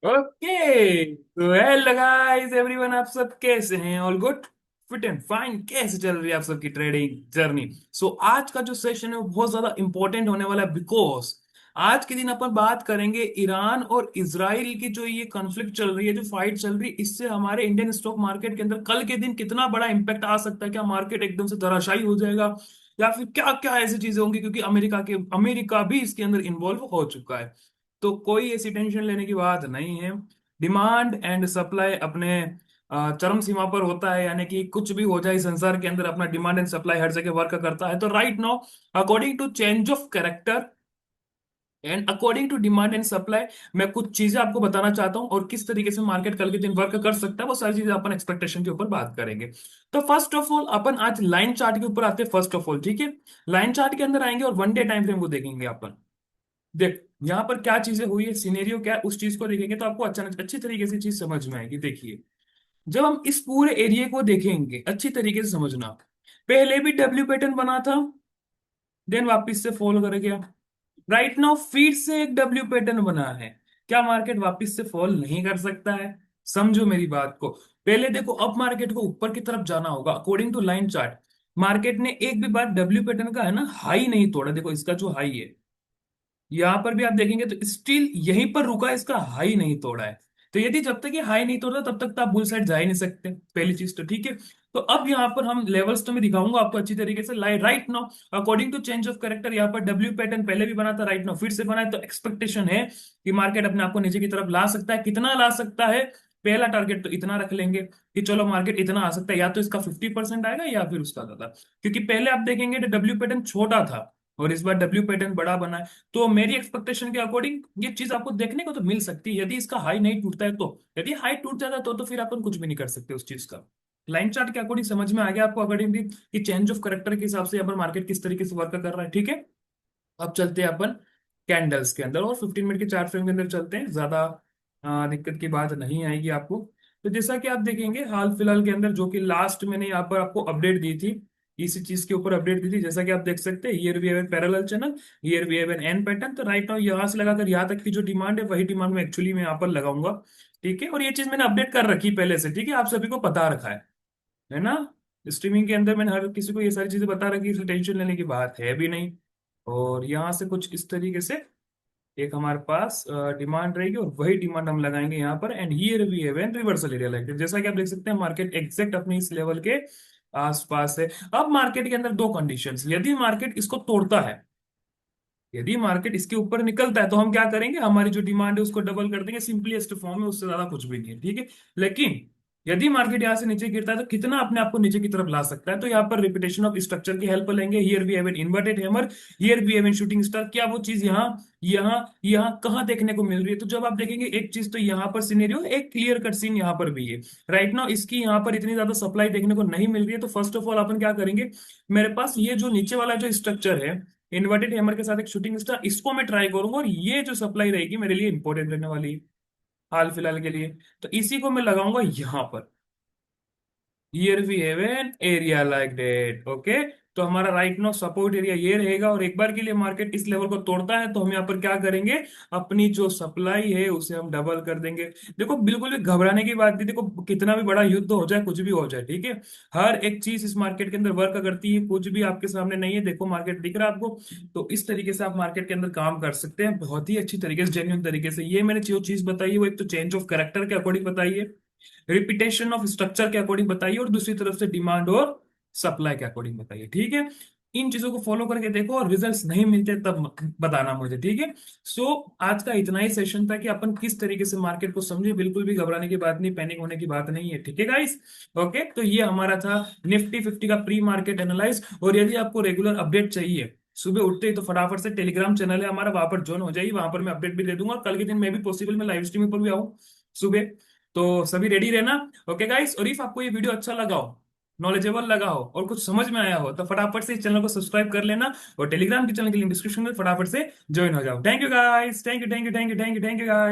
Okay तो hello guys everyone, आप सब कैसे हैं? All good, fit and fine. कैसे चल रही है आप सबकी ट्रेडिंग जर्नी? आज का जो सेशन है वो बहुत ज्यादा इंपॉर्टेंट होने वाला है, बिकॉज आज के दिन अपन बात करेंगे ईरान और इजराइल की जो ये कॉन्फ्लिक्ट चल रही है, जो फाइट चल रही है, इससे हमारे इंडियन स्टॉक मार्केट के अंदर कल के दिन कितना बड़ा इंपैक्ट आ सकता है। क्या मार्केट एकदम से धराशायी हो जाएगा, या फिर क्या क्या ऐसी चीजें होंगी, क्योंकि अमेरिका भी इसके अंदर इन्वॉल्व हो चुका है। तो कोई ऐसी टेंशन लेने की बात नहीं है। डिमांड एंड सप्लाई अपने चरम सीमा पर होता है, यानी कि कुछ भी हो जाए संसार के अंदर, अपना डिमांड एंड सप्लाई हर जगह वर्क करता है। तो right now, according to change of character and according to demand and supply, मैं कुछ चीजें आपको बताना चाहता हूं, और किस तरीके से मार्केट कल के दिन वर्क कर सकता है, वो सारी चीजें अपन एक्सपेक्टेशन के ऊपर बात करेंगे। तो फर्स्ट ऑफ ऑल अपन आज लाइन चार्ट के ऊपर आते हैं। फर्स्ट ऑफ ऑल, ठीक है, लाइन चार्ट के अंदर आएंगे और वन डे टाइम फ्रेम को देखेंगे अपन। देख यहाँ पर क्या चीजें हुई है, सिनेरियो क्या है, उस चीज को देखेंगे तो आपको अचानक अच्छी तरीके से चीज समझ में आएगी। देखिए, जब हम इस पूरे एरिया को देखेंगे अच्छी तरीके से समझना। पहले भी डब्ल्यू पैटर्न बना था, देन वापस से फॉल कर गया। राइट नाउ फिर से एक डब्ल्यू पैटर्न बना है। क्या मार्केट वापस से फॉल नहीं कर सकता है? समझो मेरी बात को। पहले देखो, अब मार्केट को ऊपर की तरफ जाना होगा according to line chart. Market ने एक भी बार डब्ल्यू पैटर्न का है ना हाई नहीं तोड़ा। देखो इसका जो हाई है, यहां पर भी आप देखेंगे तो स्टिल यहीं पर रुका है, इसका हाई नहीं तोड़ा है। तो यदि जब तक ये हाई नहीं तोड़ता तब तक तो आप बुल साइड जा ही नहीं सकते, पहली चीज तो, ठीक है। तो अब यहाँ पर हम लेवल्स तो मैं दिखाऊंगा आपको अच्छी तरीके से। Right now according to change of character, यहाँ पर डब्ल्यू पैटर्न पहले भी बना था, राइट नाउ फिर से बना है। तो एक्सपेक्टेशन है कि मार्केट अपने आप को नीचे की तरफ ला सकता है। कितना ला सकता है? पहला टारगेट तो इतना रख लेंगे कि चलो मार्केट इतना आ सकता है, या तो इसका 50% आएगा या फिर उसका ज्यादा। क्योंकि पहले आप देखेंगे तो डब्ल्यू पैटर्न छोटा था और इस बार डब्ल्यू पैटर्न बड़ा बना है। तो मेरी एक्सपेक्टेशन के अकॉर्डिंग ये चीज आपको देखने को तो मिल सकती है, यदि इसका हाई नहीं टूटता है तो। यदि हाई टूट जाता है तो फिर अपन कुछ भी नहीं कर सकते उस चीज का। लाइन चार्ट के अकॉर्डिंग समझ में आ गया आपको अकॉर्डिंगली कि चेंज ऑफ करेक्टर के हिसाब से यहाँ पर मार्केट किस तरीके से वर्क कर रहा है, ठीक है। अब चलते हैं अपन कैंडल्स के अंदर और 15 मिनट के चार्ट फ्रेम के अंदर चलते हैं। ज्यादा दिक्कत की बात नहीं आएगी आपको। तो जैसा कि आप देखेंगे हाल फिलहाल के अंदर, जो कि लास्ट मैंने यहाँ पर आपको अपडेट दी थी, इसी चीज के ऊपर अपडेट दी थी। जैसा कि आप देख सकते हैं, here we have an parallel channel, here we have an an pattern. तो राइट नाउ यहाँ से लगाकर यहाँ तक की जो डिमांड है वही डिमांड में एक्चुअली मैं यहाँ पर लगाऊंगा, ठीक है। और ये चीज मैंने अपडेट कर रखी पहले से, ठीक है, आप सभी को पता रखा है ना। स्ट्रीमिंग के अंदर मैंने हर किसी को ये सारी चीजें बता रखी, इसलिए टेंशन लेने की बात है भी नहीं। और यहाँ से कुछ इस तरीके से एक हमारे पास डिमांड रहेगी और वही डिमांड हम लगाएंगे यहाँ पर। And here we have an reversal area like, जैसा कि आप देख सकते हैं मार्केट एग्जैक्ट अपने इस लेवल के आसपास है। अब मार्केट के अंदर दो कंडीशंस, यदि मार्केट इसको तोड़ता है, यदि मार्केट इसके ऊपर निकलता है, तो हम क्या करेंगे, हमारी जो डिमांड है उसको डबल कर देंगे, सिंपलीस्ट फॉर्म में, उससे ज्यादा कुछ भी नहीं है, ठीक है। लेकिन यदि मार्केट यहां से नीचे गिरता है तो कितना अपने आप को नीचे की तरफ ला सकता है? तो यहाँ पर रिपीटेशन ऑफ स्ट्रक्चर की हेल्प लेंगे। Here we have an inverted hammer, here we have an shooting star. क्या वो चीज यहाँ यहाँ यहाँ कहाँ देखने को मिल रही है? तो जब आप देखेंगे एक चीज तो यहाँ पर सिनेरियो, एक क्लियर कट सीन यहाँ पर भी है। राइट नाउ इसकी यहाँ पर इतनी ज्यादा सप्लाई देखने को नहीं मिल रही है। तो फर्स्ट ऑफ ऑल अपन क्या करेंगे, मेरे पास ये जो नीचे वाला जो स्ट्रक्चर है, इन्वर्टेड हैमर के साथ एक शूटिंग स्टार, इसको मैं ट्राई करूंगा, और ये जो सप्लाई रहेगी मेरे लिए इंपॉर्टेंट रहने वाली है हाल फिलहाल के लिए। तो इसी को मैं लगाऊंगा यहां पर। Here we have an area like that, okay. तो हमारा राइट नाउ सपोर्ट एरिया ये रहेगा, और एक बार के लिए मार्केट इस लेवल को तोड़ता है तो हम यहाँ पर क्या करेंगे, अपनी जो सप्लाई है उसे हम डबल कर देंगे। देखो बिल्कुल भी घबराने की बात नहीं, देखो कितना भी बड़ा युद्ध हो जाए, कुछ भी हो जाए, ठीक है, हर एक चीज इस मार्केट के अंदर वर्क करती है। कुछ भी आपके सामने नहीं है, देखो मार्केट दिख रहा है आपको। तो इस तरीके से आप मार्केट के अंदर काम कर सकते हैं बहुत ही अच्छी तरीके से, जेन्युइन तरीके से। ये मैंने जो चीज बताई है वो एक तो चेंज ऑफ कैरेक्टर के अकॉर्डिंग बताई है, रिपीटेशन ऑफ स्ट्रक्चर के अकॉर्डिंग बताइए, और दूसरी तरफ से डिमांड और सप्लाई के अकॉर्डिंग बताइए, ठीक है। इन चीजों को फॉलो करके देखो, और रिजल्ट्स नहीं मिलते तब बताना मुझे, ठीक है। आज का इतना ही सेशन था कि अपन किस तरीके से मार्केट को समझे। बिल्कुल भी घबराने की बात नहीं, पैनिक होने की बात नहीं है, ठीक है गाइस। ओके, तो ये हमारा था निफ्टी 50 का प्री मार्केट एनालाइज। और यदि आपको रेगुलर अपडेट चाहिए सुबह उठते ही, तो फटाफट से टेलीग्राम चैनल है हमारा, वहां पर ज्वाइन हो जाइए। वहां पर मैं अपडेट भी दे दूंगा, कल के दिन मैं भी पॉसिबल मैं लाइव स्ट्रीमिंग पर भी आऊँ सुबह। तो सभी रेडी रहना। ओके गाइस, और इफ आपको ये वीडियो अच्छा लगा हो, नॉलेजेबल लगा हो और कुछ समझ में आया हो, तो फटाफट से इस चैनल को सब्सक्राइब कर लेना, और टेलीग्राम के चैनल की लिंक डिस्क्रिप्शन में फटाफट से ज्वाइन हो जाओ। Thank you guys, thank you, thank you, thank you, thank you, thank you guys.